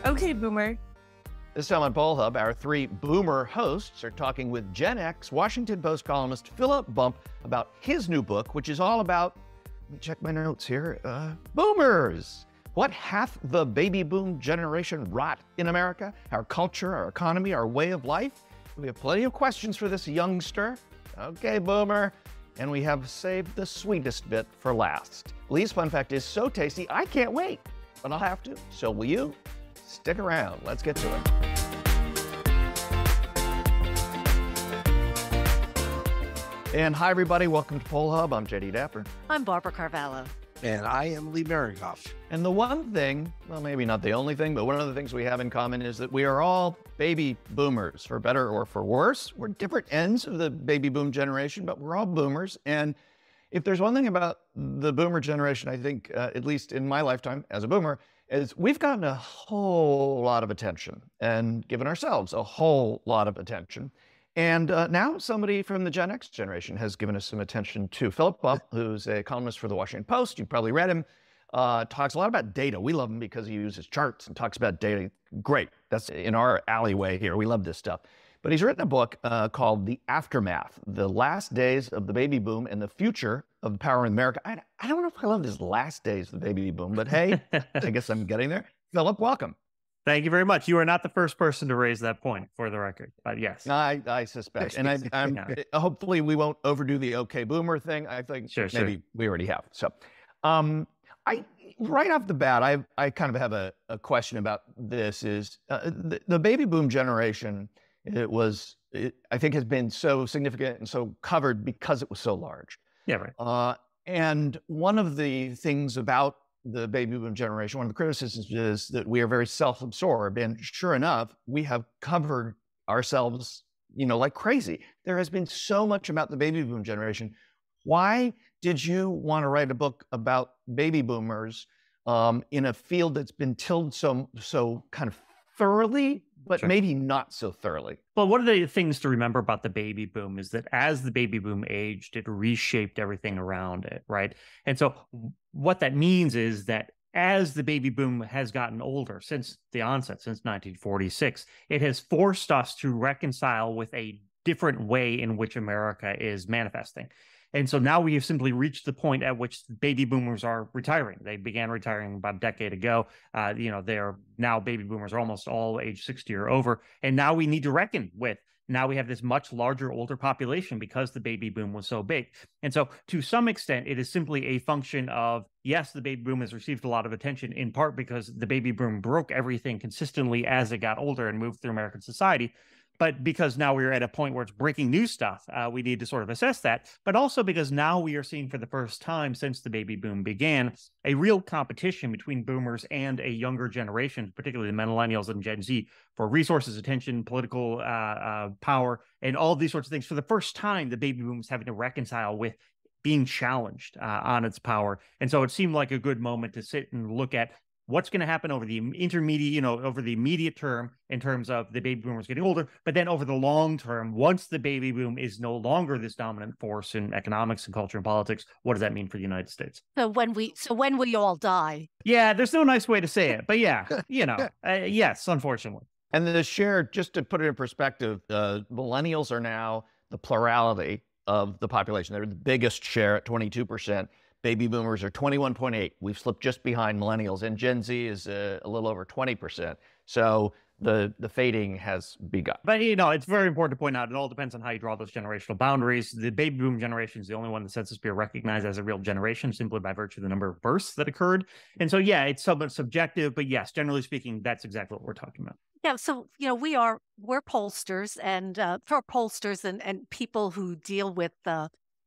Okay, Boomer. This time on Poll Hub, our three Boomer hosts are talking with Gen X Washington Post columnist Philip Bump about his new book, which is all about, let me check my notes here, boomers. What hath the baby boom generation wrought in America? Our culture, our economy, our way of life? We have plenty of questions for this youngster. Okay, Boomer. And we have saved the sweetest bit for last. Lee's fun fact is so tasty, I can't wait, but I'll have to. So will you? Stick around. Let's get to it. And hi, everybody. Welcome to Poll Hub. I'm JD Dapper. I'm Barbara Carvalho. And I am Lee Marinkoff. And the one thing, well, maybe not the only thing, but one of the things we have in common is that we are all baby boomers, for better or for worse. We're different ends of the baby boom generation, but we're all boomers. And if there's one thing about the boomer generation, I think, at least in my lifetime as a boomer, is we've gotten a whole lot of attention and given ourselves a whole lot of attention. And now somebody from the Gen X generation has given us some attention too. Philip Bump, who's a columnist for the Washington Post, you've probably read him, talks a lot about data. We love him because he uses charts and talks about data. Great. That's in our alleyway here. We love this stuff. But he's written a book called The Aftermath, The Last Days of the Baby Boom and the Future of the Power in America. I don't know if I love this last days of the baby boom, but hey, I guess I'm getting there. Philip, welcome. Thank you very much. You are not the first person to raise that point, for the record, but yes. I suspect. And I'm hopefully we won't overdo the okay boomer thing. I think maybe we already have. So right off the bat, I kind of have a question about this is the baby boom generation, I think has been so significant and so covered because it was so large. Yeah, right. And one of the things about the baby boom generation, one of the criticisms is that we are very self-absorbed. And sure enough, we have covered ourselves, like crazy. There has been so much about the baby boom generation. Why did you want to write a book about baby boomers in a field that's been tilled so kind of thoroughly, but maybe not so thoroughly? Well, one of the things to remember about the baby boom is that as the baby boom aged, it reshaped everything around it, right? And so what that means is that as the baby boom has gotten older since the onset, since 1946, it has forced us to reconcile with a different way in which America is manifesting. And so now we have simply reached the point at which baby boomers are retiring. They began retiring about a decade ago. They are now baby boomers are almost all age 60 or over. And now we need to reckon with, now we have this much larger, older population because the baby boom was so big. And so to some extent, it is simply a function of, yes, the baby boom has received a lot of attention in part because the baby boom broke everything consistently as it got older and moved through American society. But because now we're at a point where it's breaking new stuff, we need to sort of assess that. But also because now we are seeing for the first time since the baby boom began, a real competition between boomers and a younger generation, particularly the millennials and Gen Z, for resources, attention, political power, and all these sorts of things. For the first time, the baby boom is having to reconcile with being challenged on its power. And so it seemed like a good moment to sit and look at what's going to happen over the intermediate, over the immediate term in terms of the baby boomers getting older, but then over the long term, once the baby boom is no longer this dominant force in economics and culture and politics, what does that mean for the United States? So when we all die? Yeah, there's no nice way to say it, but yeah, yes, unfortunately. And the share, just to put it in perspective, millennials are now the plurality of the population. They're the biggest share at 22%. Baby boomers are 21.8. We've slipped just behind millennials, and Gen Z is a little over 20%. So the fading has begun. But, it's very important to point out, it all depends on how you draw those generational boundaries. The baby boom generation is the only one the Census Bureau recognized as a real generation simply by virtue of the number of births that occurred. And so, yeah, it's somewhat subjective, but yes, generally speaking, that's exactly what we're talking about. Yeah, so, we're pollsters, and for pollsters and people who deal with,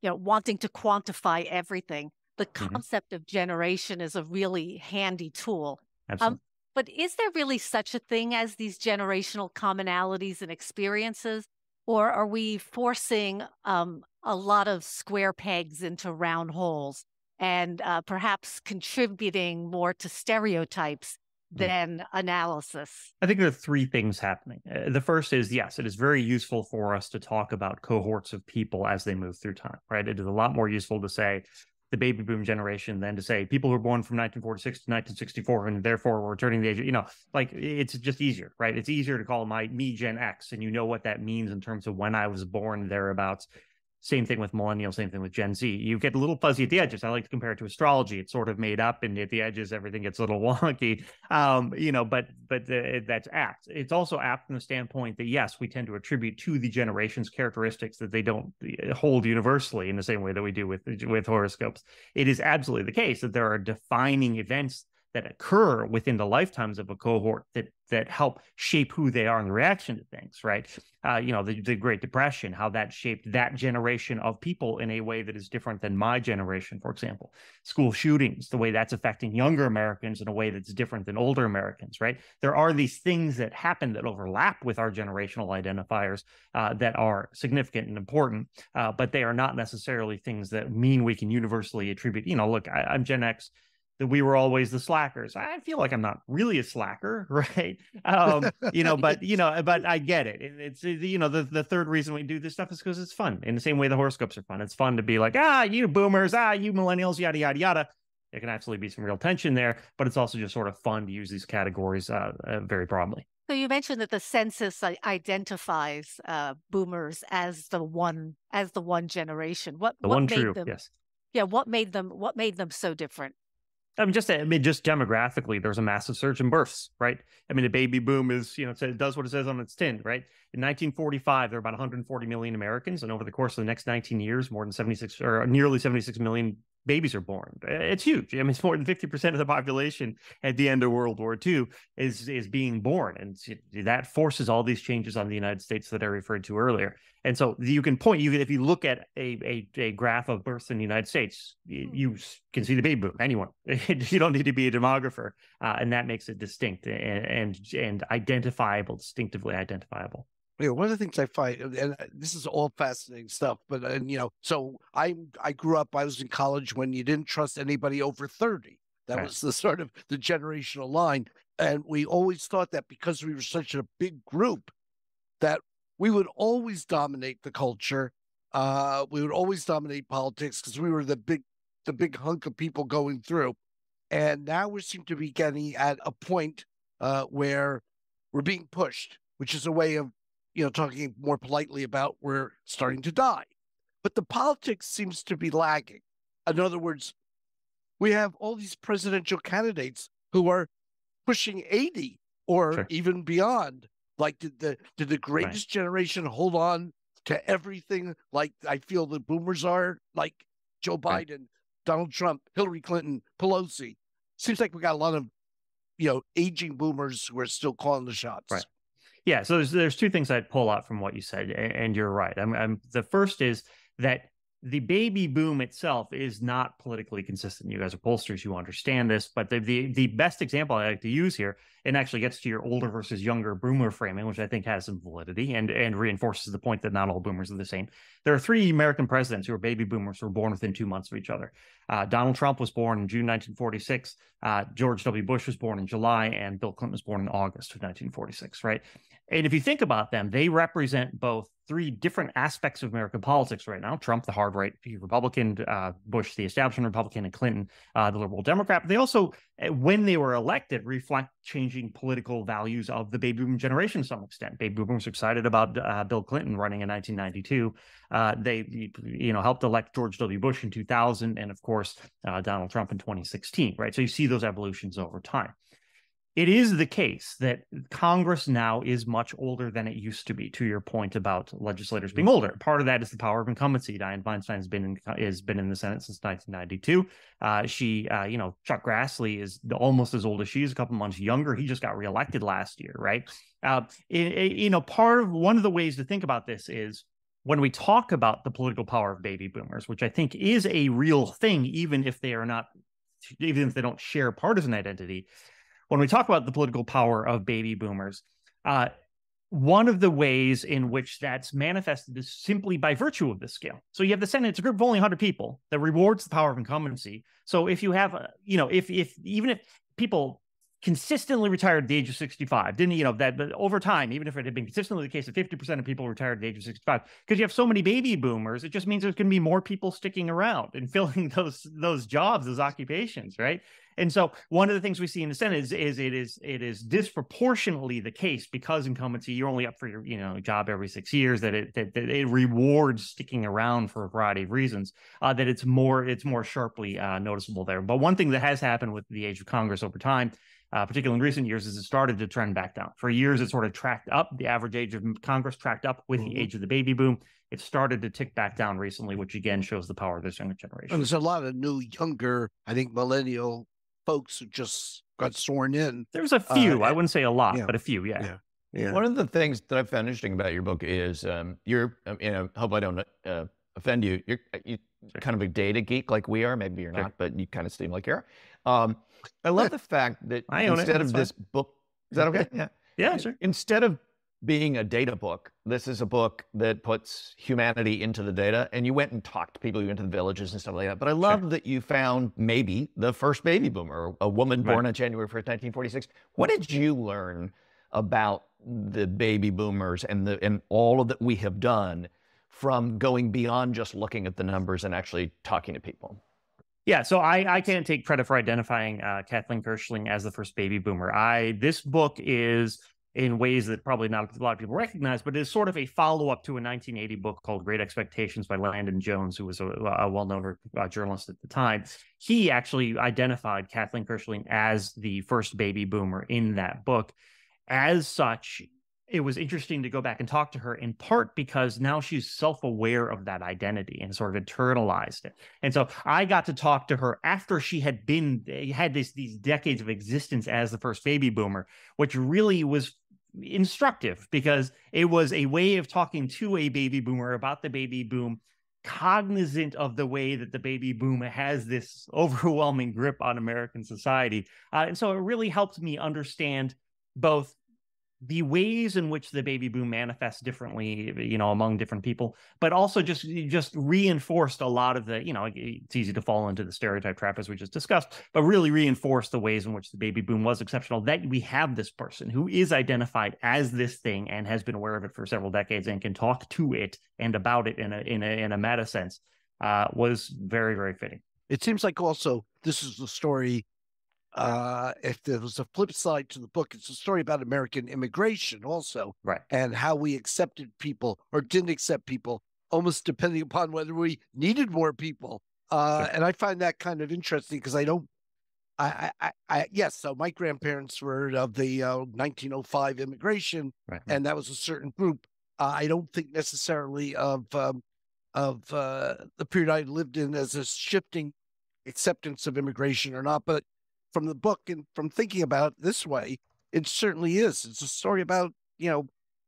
wanting to quantify everything. The concept of generation is a really handy tool. Absolutely. But is there really such a thing as these generational commonalities and experiences? Or are we forcing a lot of square pegs into round holes and perhaps contributing more to stereotypes than analysis? I think there are three things happening. The first is, yes, it is very useful for us to talk about cohorts of people as they move through time, right? It is a lot more useful to say, the baby boom generation than to say people who were born from 1946 to 1964 and therefore were turning the age, like it's just easier, right? It's easier to call me Gen X, and you know what that means in terms of when I was born, thereabouts. Same thing with millennials, same thing with Gen Z. You get a little fuzzy at the edges. I like to compare it to astrology. It's sort of made up, and at the edges, everything gets a little wonky. But that's apt. It's also apt from the standpoint that, yes, we tend to attribute to the generations characteristics that they don't hold universally in the same way that we do with horoscopes. It is absolutely the case that there are defining events that occur within the lifetimes of a cohort that help shape who they are in reaction to things, right? The Great Depression, how that shaped that generation of people in a way that is different than my generation, for example. School shootings, the way that's affecting younger Americans in a way that's different than older Americans, right? There are these things that happen that overlap with our generational identifiers that are significant and important, but they are not necessarily things that mean we can universally attribute, look, I'm Gen X, that we were always the slackers. I feel like I'm not really a slacker, right? But I get it. It's the third reason we do this stuff is because it's fun. In the same way the horoscopes are fun. It's fun to be like, you boomers, you millennials, yada yada yada. There can absolutely be some real tension there, but it's also just sort of fun to use these categories very broadly. So you mentioned that the census identifies boomers as the one generation. What made them? Yes. Yeah. What made them so different? Just demographically, there's a massive surge in births, right? The baby boom is, it does what it says on its tin, right? In 1945, there were about 140 million Americans, and over the course of the next 19 years, more than 76 or nearly 76 million babies are born. It's huge. It's more than 50% of the population at the end of World War II is being born, and that forces all these changes on the United States that I referred to earlier. And so you can if you look at a graph of births in the United States, you can see the baby boom. Anyone, you don't need to be a demographer, and that makes it distinct and identifiable, distinctively identifiable. One of the things I find, and this is all fascinating stuff, but so I grew up. I was in college when you didn't trust anybody over 30. That right. was the sort of the generational line, and we always thought that because we were such a big group, that we would always dominate the culture. We would always dominate politics because we were the big hunk of people going through. And now we seem to be getting at a point where we're being pushed, which is a way of, talking more politely about we're starting to die. But the politics seems to be lagging. In other words, we have all these presidential candidates who are pushing 80 or sure. even beyond. Like, did the greatest generation hold on to everything like I feel the boomers are? Like Joe Biden, right. Donald Trump, Hillary Clinton, Pelosi. Seems like we got a lot of, aging boomers who are still calling the shots. Right. Yeah. So there's two things I'd pull out from what you said, and you're right. The first is that the baby boom itself is not politically consistent. You guys are pollsters, you understand this, but the best example I like to use here, and actually gets to your older versus younger boomer framing, which I think has some validity and reinforces the point that not all boomers are the same. There are three American presidents who are baby boomers who were born within 2 months of each other. Donald Trump was born in June 1946. George W. Bush was born in July, and Bill Clinton was born in August of 1946, right? And if you think about them, they represent both three different aspects of American politics right now. Trump, the hard right Republican, Bush, the establishment Republican, and Clinton, the liberal Democrat. But they also, when they were elected, reflect changing political values of the baby boom generation to some extent. Baby boomers were excited about Bill Clinton running in 1992. They helped elect George W. Bush in 2000, and of course, Donald Trump in 2016, right? So you see those evolutions over time. It is the case that Congress now is much older than it used to be, to your point about legislators being older. Part of that is the power of incumbency. Dianne Feinstein has been in the Senate since 1992. Chuck Grassley is almost as old as she is, a couple months younger. He just got reelected last year, right? One of the ways to think about this is when we talk about the political power of baby boomers, which I think is a real thing, even if they don't share partisan identity. When we talk about the political power of baby boomers, one of the ways in which that's manifested is simply by virtue of this scale. So you have the Senate, it's a group of only 100 people that rewards the power of incumbency. So if you have, even if people consistently retired at the age of 65. Didn't, that, but over time, even if it had been consistently the case that 50% of people retired at the age of 65, because you have so many baby boomers, it just means there's going to be more people sticking around and filling those jobs, those occupations, right? And so one of the things we see in the Senate is it is disproportionately the case, because incumbency, you're only up for your job every 6 years, that it rewards sticking around for a variety of reasons, that it's more sharply noticeable there. But one thing that has happened with the age of Congress over time, particularly in recent years, is it started to trend back down. For years, it sort of tracked up. The average age of Congress tracked up with the age of the baby boom. It started to tick back down recently, which again shows the power of this younger generation. And there's a lot of new, younger, I think, millennial folks who just got sworn in. There's a few. I wouldn't say a lot, but a few, yeah. One of the things that I found interesting about your book is you're, hope I don't offend you, you're kind of a data geek like we are. Maybe you're not, but you kind of seem like you are. I love the fact that instead of this book, is that okay? Yeah, sure. Instead of being a data book, this is a book that puts humanity into the data, and you went and talked to people, you went to the villages and stuff like that. But I love that you found maybe the first baby boomer, a woman born on January 1st, 1946. What did you learn about the baby boomers and all of that we have done from going beyond just looking at the numbers and actually talking to people? Yeah, so I can't take credit for identifying Kathleen Kirschling as the first baby boomer. This book is, in ways that probably not a lot of people recognize, but it is sort of a follow-up to a 1980 book called Great Expectations by Landon Jones, who was a well-known journalist at the time. He actually identified Kathleen Kirschling as the first baby boomer in that book. As such, it was interesting to go back and talk to her, in part because now she's self-aware of that identity and sort of internalized it. And so I got to talk to her after she had these decades of existence as the first baby boomer, which really was instructive, because it was a way of talking to a baby boomer about the baby boom, cognizant of the way that the baby boom has this overwhelming grip on American society. And so it really helped me understand both the ways in which the baby boom manifests differently, among different people, but also just reinforced a lot of the, it's easy to fall into the stereotype trap, as we just discussed, but really reinforced the ways in which the baby boom was exceptional, that we have this person who is identified as this thing and has been aware of it for several decades and can talk to it and about it in a meta sense, was very, very fitting. It seems like also this is the story. If there was a flip side to the book, it's a story about American immigration also, right? And how we accepted people or didn't accept people, almost depending upon whether we needed more people. And I find that kind of interesting, because yes, so my grandparents were of the 1905 immigration, right, and that was a certain group. I don't think necessarily of the period I lived in as a shifting acceptance of immigration or not, but from the book and from thinking about it this way, it certainly is. It's a story about,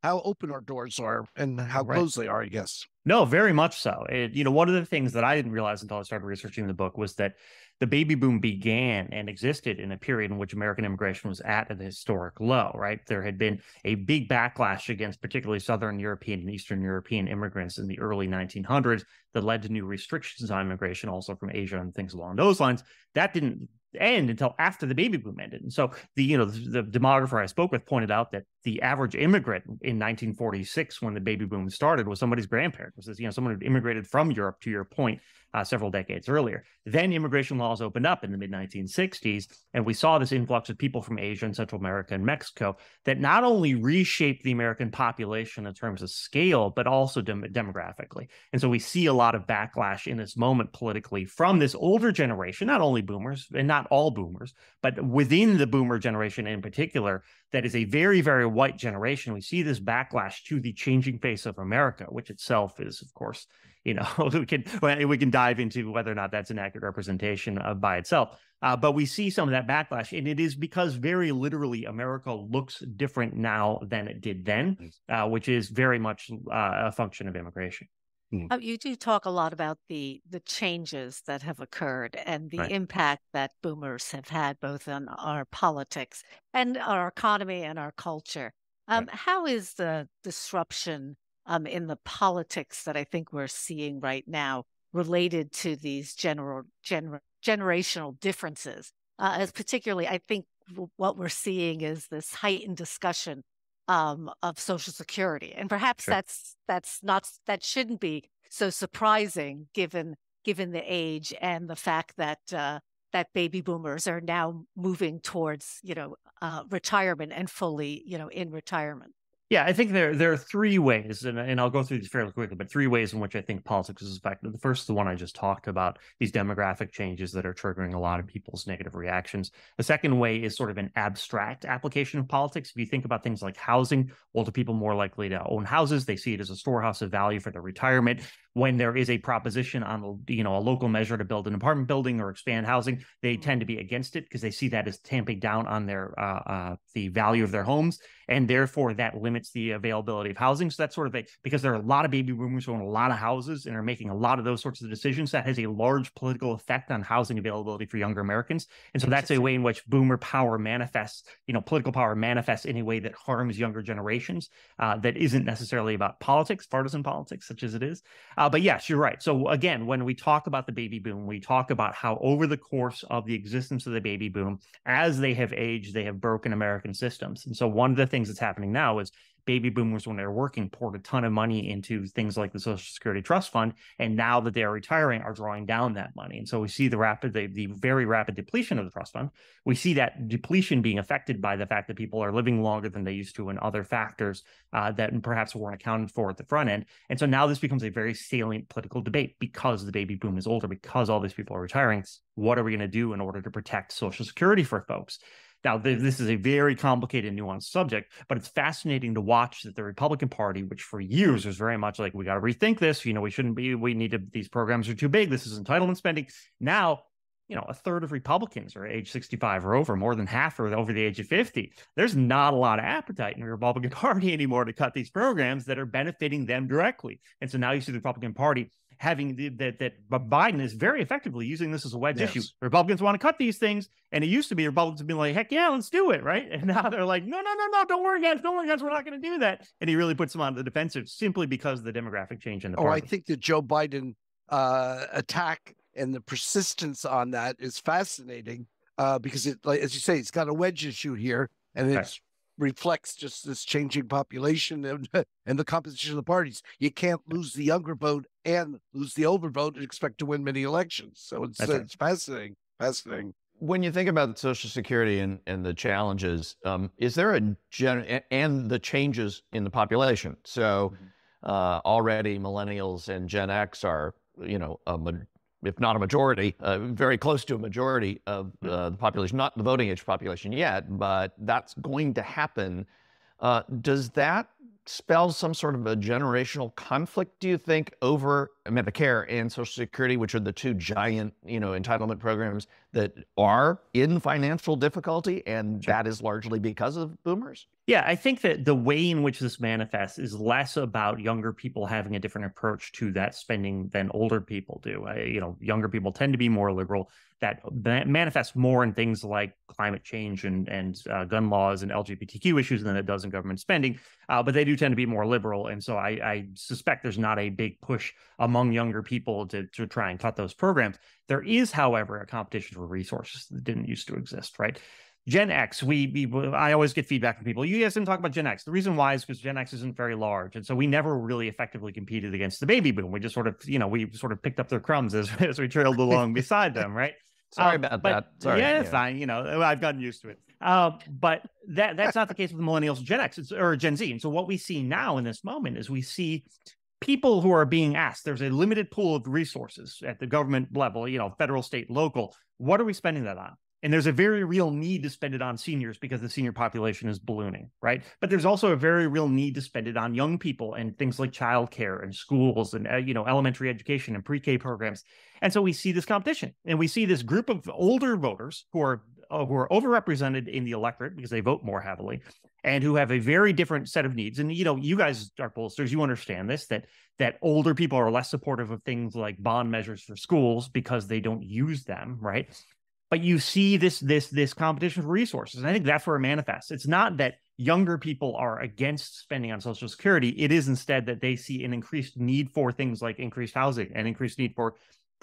how open our doors are and how closed they are, I guess. No, very much so. One of the things that I didn't realize until I started researching the book was that the baby boom began and existed in a period in which American immigration was at a historic low, right? There had been a big backlash against particularly Southern European and Eastern European immigrants in the early 1900s that led to new restrictions on immigration, also from Asia and things along those lines. That didn't end until after the baby boom ended. And so the demographer I spoke with pointed out that the average immigrant in 1946, when the baby boom started, was somebody's grandparent. Was someone who immigrated from Europe, to your point, several decades earlier. Then immigration laws opened up in the mid-1960s, and we saw this influx of people from Asia and Central America and Mexico that not only reshaped the American population in terms of scale, but also demographically. And so we see a lot of backlash in this moment politically from this older generation, not only boomers, and not all boomers, but within the boomer generation in particular, that is a very, very white generation. We see this backlash to the changing face of America, which itself is, of course, we can dive into whether or not that's an accurate representation by itself. But we see some of that backlash, and it is because very literally America looks different now than it did then, which is very much a function of immigration. You do talk a lot about the changes that have occurred and the impact that boomers have had both on our politics and our economy and our culture. How is the disruption in the politics that I think we're seeing right now related to these generational differences? As particularly, I think what we're seeing is this heightened discussion of Social Security, and perhaps Sure. that shouldn't be so surprising given the age and the fact that that baby boomers are now moving towards retirement and fully in retirement. Yeah, I think there are three ways, and I'll go through these fairly quickly, but three ways in which I think politics is affected. The first is the one I just talked about, these demographic changes that are triggering a lot of people's negative reactions. The second way is sort of an abstract application of politics. If you think about things like housing, older people more likely to own houses. They see it as a storehouse of value for their retirement. When there is a proposition on a local measure to build an apartment building or expand housing, they tend to be against it because they see that as tamping down on their the value of their homes, and therefore that limits the availability of housing. So that's sort of because there are a lot of baby boomers who own a lot of houses and are making a lot of those sorts of decisions, that has a large political effect on housing availability for younger Americans. And so that's a way in which boomer power manifests, political power manifests in a way that harms younger generations, that isn't necessarily about politics, partisan politics, such as it is. But yes, you're right. So again, when we talk about the baby boom, we talk about how over the course of the existence of the baby boom, as they have aged, they have broken American systems. And so one of the things that's happening now is baby boomers, when they're working, poured a ton of money into things like the Social Security Trust Fund, and now that they are retiring, are drawing down that money. And so we see the very rapid depletion of the trust fund. We see that depletion being affected by the fact that people are living longer than they used to, and other factors that perhaps weren't accounted for at the front end. And so now this becomes a very salient political debate because the baby boom is older, because all these people are retiring. What are we going to do in order to protect Social Security for folks? Now, this is a very complicated, nuanced subject, but it's fascinating to watch that the Republican Party, which for years was very much like, we got to rethink this, we shouldn't be, these programs are too big, this is entitlement spending. Now, a third of Republicans are age 65 or over, more than half are over the age of 50. There's not a lot of appetite in the Republican Party anymore to cut these programs that are benefiting them directly. And so now you see the Republican Party having that Biden is very effectively using this as a wedge issue. Republicans want to cut these things, and it used to be Republicans would be like, heck yeah, let's do it, right? And now they're like, no, don't worry, guys, we're not going to do that. And he really puts them on the defensive simply because of the demographic change in the party. I think the Joe Biden attack and the persistence on that is fascinating because it, like, as you say, it's got a wedge issue here, and it reflects just this changing population and the composition of the parties. You can't lose the younger vote and lose the older vote and expect to win many elections. So it's fascinating. When you think about Social Security and the challenges, is there and the changes in the population? So already millennials and Gen X are, if not a majority, very close to a majority of the population, not the voting age population yet, but that's going to happen. Does that spell some sort of a generational conflict, do you think, over Medicare and Social Security, which are the two giant, entitlement programs that are in financial difficulty, and that is largely because of boomers? Yeah, I think that the way in which this manifests is less about younger people having a different approach to that spending than older people do. Younger people tend to be more liberal. That manifests more in things like climate change and gun laws and LGBTQ issues than it does in government spending. But they do tend to be more liberal. And so I suspect there's not a big push among younger people to try and cut those programs. There is, however, a competition for resources that didn't used to exist, right? Gen X, I always get feedback from people. You guys didn't talk about Gen X. The reason why is because Gen X isn't very large. And so we never really effectively competed against the baby boom. We just sort of, we sort of picked up their crumbs as we trailed along beside them, right? Sorry about that. Sorry. Yeah, it's fine. I've gotten used to it. But that's not the case with millennials, Gen X, or Gen Z. And so what we see now in this moment is we see people who are being asked, there's a limited pool of resources at the government level, federal, state, local. What are we spending that on? And there's a very real need to spend it on seniors because the senior population is ballooning, right? But there's also a very real need to spend it on young people and things like childcare and schools and, elementary education and pre-K programs. And so we see this competition, and we see this group of older voters who are overrepresented in the electorate because they vote more heavily and who have a very different set of needs. And, you guys are pollsters, you understand this, that older people are less supportive of things like bond measures for schools because they don't use them, right? But you see this competition for resources. And I think that's where it manifests. It's not that younger people are against spending on Social Security. It is instead that they see an increased need for things like increased housing and increased need for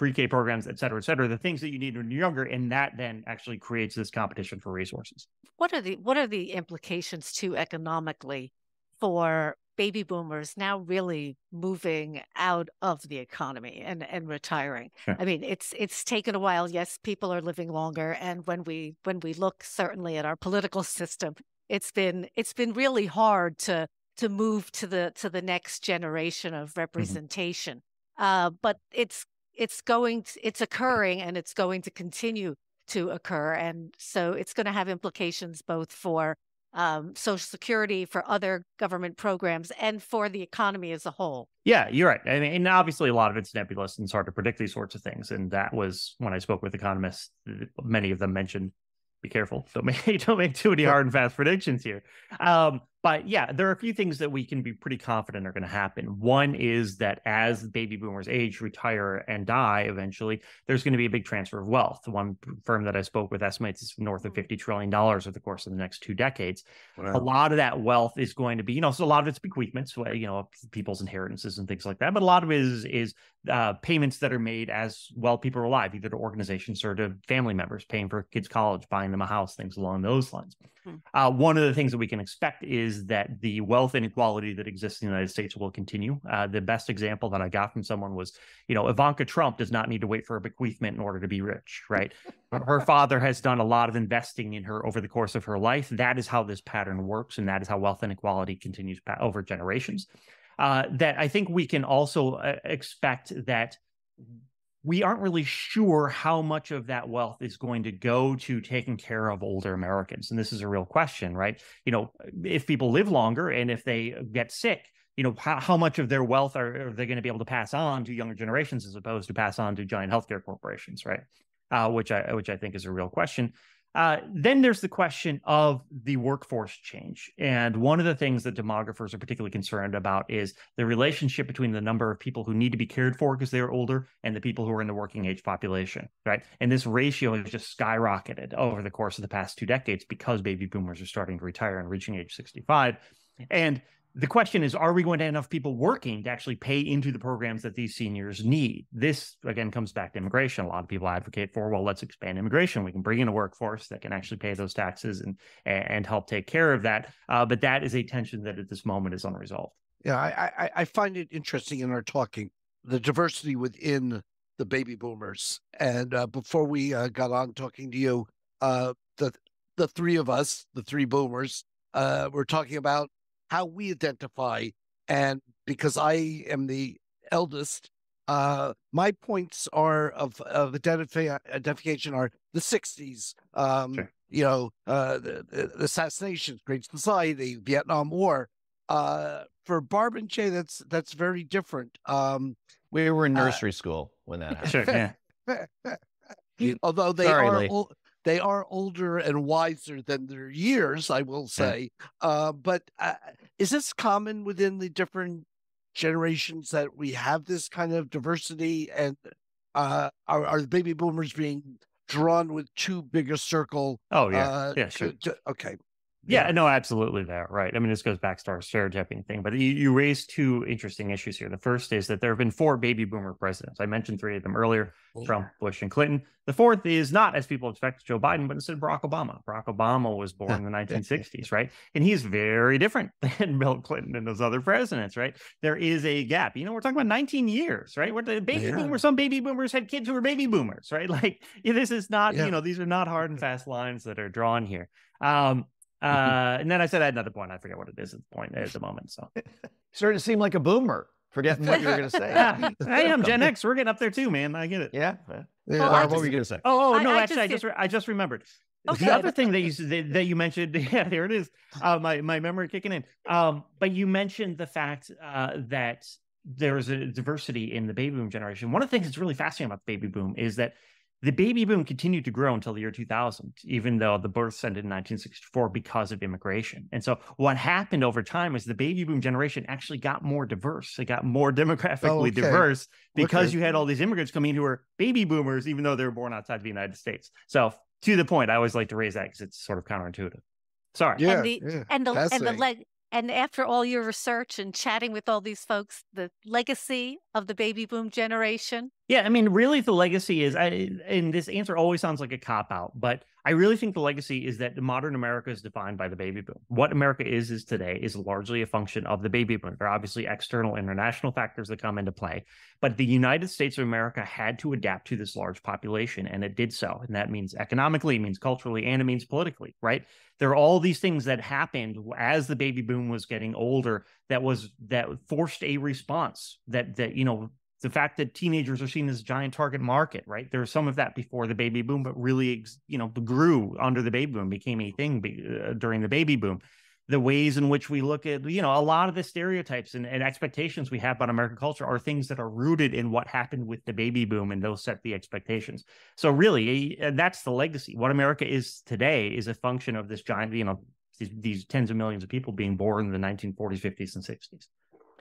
pre-K programs, et cetera, the things that you need when you're younger. And that then actually creates this competition for resources. What are the implications too economically for baby boomers now really moving out of the economy and retiring? Sure. I mean, it's taken a while. Yes, people are living longer, and when we look certainly at our political system, it's been really hard to move to the next generation of representation. But it's occurring, and it's going to continue to occur, and so it's going to have implications both for Social Security, for other government programs, and for the economy as a whole. Yeah, you're right. I mean, and obviously a lot of it's nebulous and it's hard to predict these sorts of things. And that was when I spoke with economists, many of them mentioned, be careful, don't make too many hard and fast predictions here. But yeah, there are a few things that we can be pretty confident are going to happen. One is that as baby boomers age, retire, and die eventually, there's going to be a big transfer of wealth. One firm that I spoke with estimates it's north of $50 trillion over the course of the next 2 decades. Wow. A lot of that wealth is going to be, so a lot of it's bequeathments, people's inheritances and things like that. But a lot of it is payments that are made as while people are alive, either to organizations or to family members, paying for kids' college, buying them a house, things along those lines. One of the things that we can expect is that the wealth inequality that exists in the United States will continue. The best example that I got from someone was, Ivanka Trump does not need to wait for a bequeathment in order to be rich, right? Her father has done a lot of investing in her over the course of her life. That is how this pattern works, and that is how wealth inequality continues over generations. That I think we can also expect that we aren't really sure how much of that wealth is going to go to taking care of older Americans. And this is a real question, right? If people live longer and if they get sick, how much of their wealth are they going to be able to pass on to younger generations as opposed to pass on to giant healthcare corporations, right? Which I think is a real question. Then there's the question of the workforce change. And one of the things that demographers are particularly concerned about is the relationship between the number of people who need to be cared for because they're older and the people who are in the working age population, right? And this ratio has just skyrocketed over the course of the past 2 decades because baby boomers are starting to retire and reaching age 65. And the question is, are we going to have enough people working to actually pay into the programs that these seniors need? This, again, comes back to immigration. A lot of people advocate for, well, let's expand immigration. We can bring in a workforce that can actually pay those taxes and help take care of that. But that is a tension that at this moment is unresolved. Yeah, I find it interesting in our talking, the diversity within the baby boomers. And before we got on talking to you, the three of us, the three boomers, were talking about how we identify. And because I am the eldest, my points are of identification are the 60s, sure. The assassinations, Great Society, Vietnam War. For Barb and Jay, that's very different. We were in nursery school when that happened. Sure, yeah. Although they are older and wiser than their years, I will say. But is this common within the different generations that we have this kind of diversity? And are the baby boomers being drawn with too big a circle? Oh, yeah. Yeah, sure. Okay. Yeah, no, absolutely there, right. I mean, this goes back to our stereotyping thing, but you raised 2 interesting issues here. The first is that there have been 4 baby boomer presidents. I mentioned 3 of them earlier, Trump, Bush, and Clinton. The 4th is not, as people expect, Joe Biden, but instead Barack Obama. Barack Obama was born in the 1960s, right? And he's very different than Bill Clinton and those other presidents, right? There is a gap. We're talking about 19 years, right? Where the baby boomers, some baby boomers had kids who were baby boomers, right? Like, this is not, these are not hard and fast lines that are drawn here. And then I said I had another point. I forget what it is at the moment. So starting to seem like a boomer, forgetting what you were going to say. Yeah, I am Gen X. We're getting up there too, man. I get it. Yeah. Well, what were you going to say? I just remembered. Okay. The other thing that you mentioned, yeah, there it is. My memory kicking in. But you mentioned the fact that there's a diversity in the baby boom generation. One of the things that's really fascinating about the baby boom is that the baby boom continued to grow until the year 2000, even though the births ended in 1964 because of immigration. And so what happened over time is the baby boom generation actually got more diverse. It got more demographically diverse because you had all these immigrants coming in who were baby boomers, even though they were born outside the United States. So to the point, I always like to raise that because it's sort of counterintuitive. Sorry. Yeah, and after all your research and chatting with all these folks, the legacy of the baby boom generation? Yeah, I mean, really, the legacy is, and this answer always sounds like a cop-out, but I really think the legacy is that modern America is defined by the baby boom. What America is today is largely a function of the baby boom. There are obviously external international factors that come into play, but the United States of America had to adapt to this large population, and it did so. And that means economically, it means culturally, and it means politically, right? There are all these things that happened as the baby boom was getting older that forced a response that the fact that teenagers are seen as a giant target market, right? There was some of that before the baby boom, but really, grew under the baby boom, became a thing during the baby boom. The ways in which we look at, a lot of the stereotypes and expectations we have about American culture are things that are rooted in what happened with the baby boom, and those set the expectations. So really, that's the legacy. What America is today is a function of this giant, these tens of millions of people being born in the 1940s, 50s, and 60s.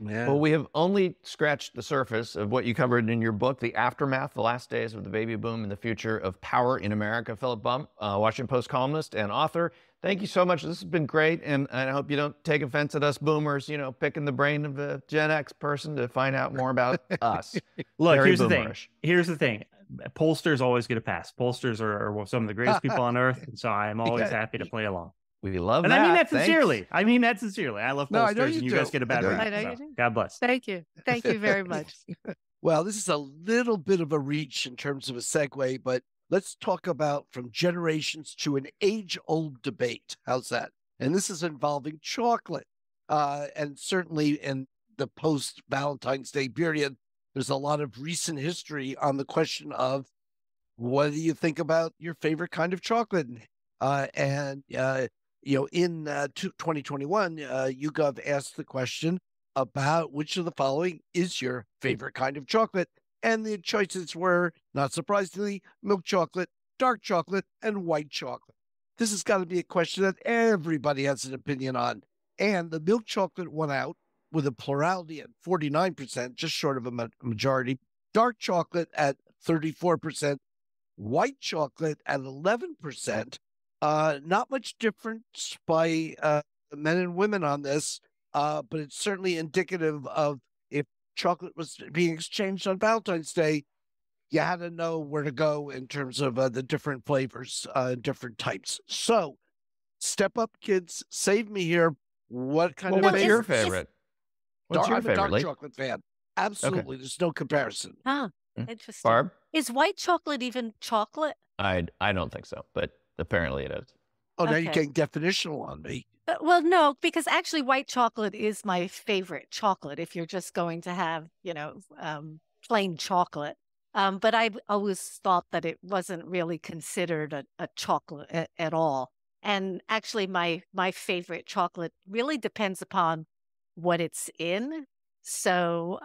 Yeah. Well, we have only scratched the surface of what you covered in your book, The Aftermath, The Last Days of the Baby Boom and the Future of Power in America. Philip Bump, Washington Post columnist and author. Thank you so much. This has been great, and I hope you don't take offense at us boomers, picking the brain of a Gen X person to find out more about us. Look, Very here's boomerish. Here's the thing. Pollsters always get a pass. Pollsters are some of the greatest people on earth, and so I'm always happy to play along. We love and that. I mean that Thanks. sincerely. I love No, I pollsters, know and you do. guys get a bad I rap. know you So, do. God bless. Thank you. Thank you very much. Well, this is a little bit of a reach in terms of a segue, but let's talk about from generations to an age-old debate. How's that? And this is involving chocolate. And certainly in the post-Valentine's Day period, there's a lot of recent history on the question of what do you think about your favorite kind of chocolate? In 2021, YouGov asked the question about which of the following is your favorite kind of chocolate. And the choices were, not surprisingly, milk chocolate, dark chocolate, and white chocolate. This has got to be a question that everybody has an opinion on. And the milk chocolate won out with a plurality at 49%, just short of a majority. Dark chocolate at 34%, white chocolate at 11%. Not much difference by men and women on this, but it's certainly indicative of if chocolate was being exchanged on Valentine's Day, you had to know where to go in terms of the different flavors, different types. So step up, kids. Save me here. What kind of what's your favorite? What's your I'm a favorite, dark Lee? chocolate fan. Absolutely. Okay. There's no comparison. Huh. Interesting. Barb? Is white chocolate even chocolate? I don't think so, but apparently it is. Oh, now you're getting definitional on me. Well, no, because actually white chocolate is my favorite chocolate if you're just going to have, plain chocolate. But I've always thought that it wasn't really considered a chocolate at all. And actually my favorite chocolate really depends upon what it's in. So,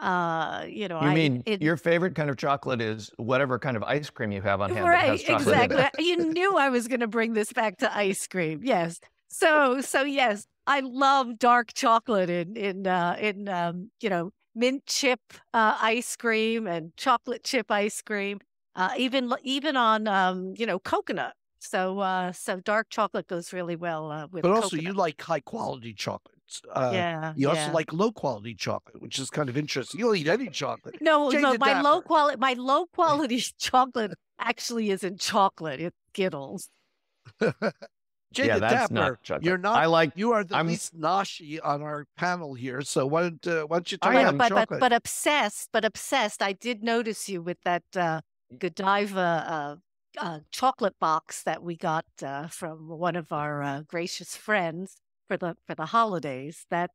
your favorite kind of chocolate is whatever kind of ice cream you have on hand that has right, chocolate in it. exactly. You knew I was going to bring this back to ice cream. Yes. So yes, I love dark chocolate in mint chip ice cream and chocolate chip ice cream, even on coconut. So dark chocolate goes really well with. But also, coconut. you like high quality chocolates. You also like low quality chocolate, which is kind of interesting. You'll eat any chocolate. No, my low quality chocolate actually isn't chocolate; it's Skittles. Jacob that's Dapper, not chocolate. you're not. You are the I'm least noshy on our panel here. So why don't you talk I about am. chocolate? But obsessed. I did notice you with that Godiva chocolate box that we got from one of our gracious friends for the holidays. That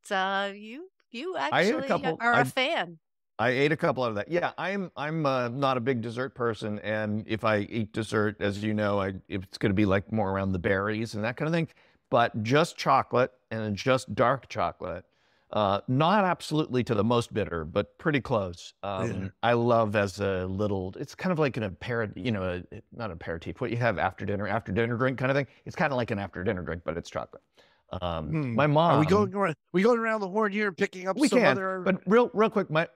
you actually are a fan. I ate a couple of that. Yeah, I'm not a big dessert person, and if I eat dessert, as you know, it's going to be like more around the berries and that kind of thing. But just chocolate and just dark chocolate, not absolutely to the most bitter, but pretty close. I love as a little. It's kind of like an not aperitif. What you have after dinner drink kind of thing. It's kind of like an after dinner drink, but it's chocolate. My mom. Are we going around the horn here and picking up other? But real quick, my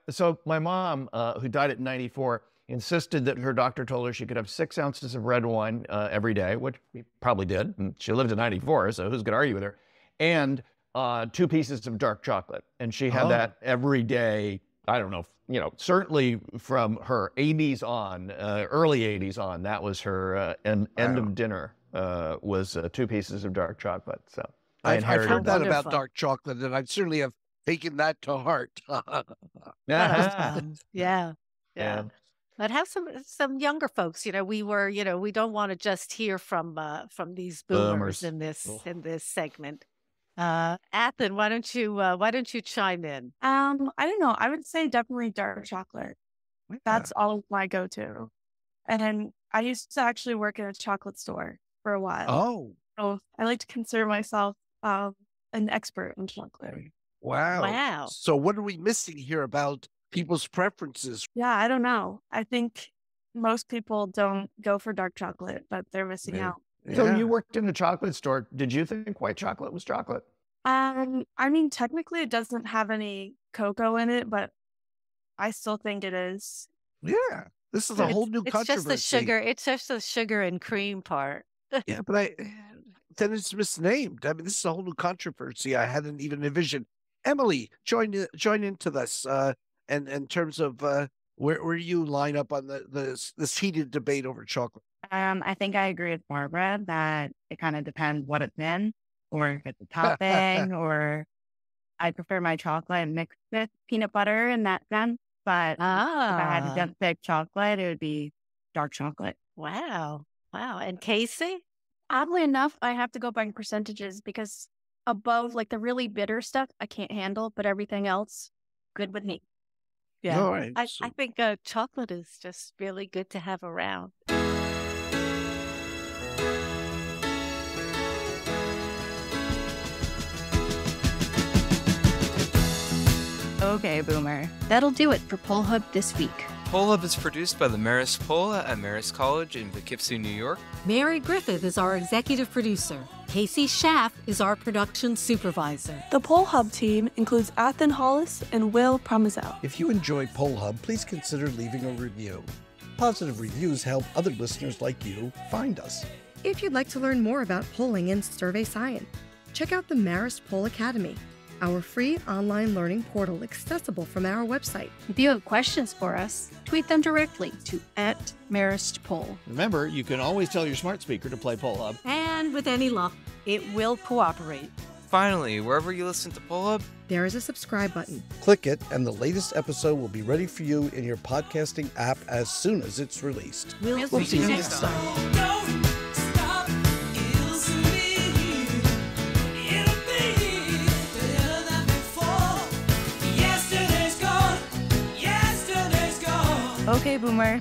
mom, who died at 94, insisted that her doctor told her she could have 6 ounces of red wine every day, which we probably did. And she lived to 94, so who's going to argue with her? And 2 pieces of dark chocolate, and she had that every day I don't know, certainly from her 80s on, early 80s on, that was her end of dinner was 2 pieces of dark chocolate. So I've inherited heard that Wonderful. about dark chocolate, and I certainly have taken that to heart. Yeah. Yeah. But have some younger folks. We don't want to just hear from these boomers Boomers. in this segment. Athen, why don't you chime in? I don't know. I would say definitely dark chocolate. That's all my go-to. And then I used to actually work in a chocolate store for a while. Oh, So I like to consider myself an expert in chocolate. wow. Wow. So what are we missing here about people's preferences? Yeah, I don't know. I think most people don't go for dark chocolate, but they're missing Yeah. out. So Yeah. you worked in a chocolate store. Did you think white chocolate was chocolate? I mean, technically it doesn't have any cocoa in it, but I still think it is. Yeah. This is a whole new It's controversy. just the sugar. It's just the sugar and cream part. Yeah, but then it's misnamed. I mean, this is a whole new controversy I hadn't even envisioned. Emily, join into this. And in terms of where you line up on this heated debate over chocolate. I think I agree with Barbara that it kind of depends what it's in, or if it's a topping, or I prefer my chocolate mixed with peanut butter in that sense. But if I had to just pick chocolate, it would be dark chocolate. Wow. And Casey? Oddly enough, I have to go by percentages because above like the really bitter stuff, I can't handle, but everything else, good with me. Yeah. All right. I so- think chocolate is just really good to have around. Okay, Boomer. That'll do it for Poll Hub this week. Poll Hub is produced by the Marist Poll at Marist College in Poughkeepsie, New York. Mary Griffith is our executive producer. Casey Schaff is our production supervisor. The Poll Hub team includes Athen Hollis and Will Promizel. If you enjoy Poll Hub, please consider leaving a review. Positive reviews help other listeners like you find us. If you'd like to learn more about polling and survey science, check out the Marist Poll Academy, our free online learning portal accessible from our website. If you have questions for us, tweet them directly to @MaristPoll. Remember, you can always tell your smart speaker to play Poll Hub. And with any luck, it will cooperate. Finally, wherever you listen to Poll Hub, There is a subscribe button. Click it, and the latest episode will be ready for you in your podcasting app as soon as it's released. We'll see you next time. Okay, Boomer.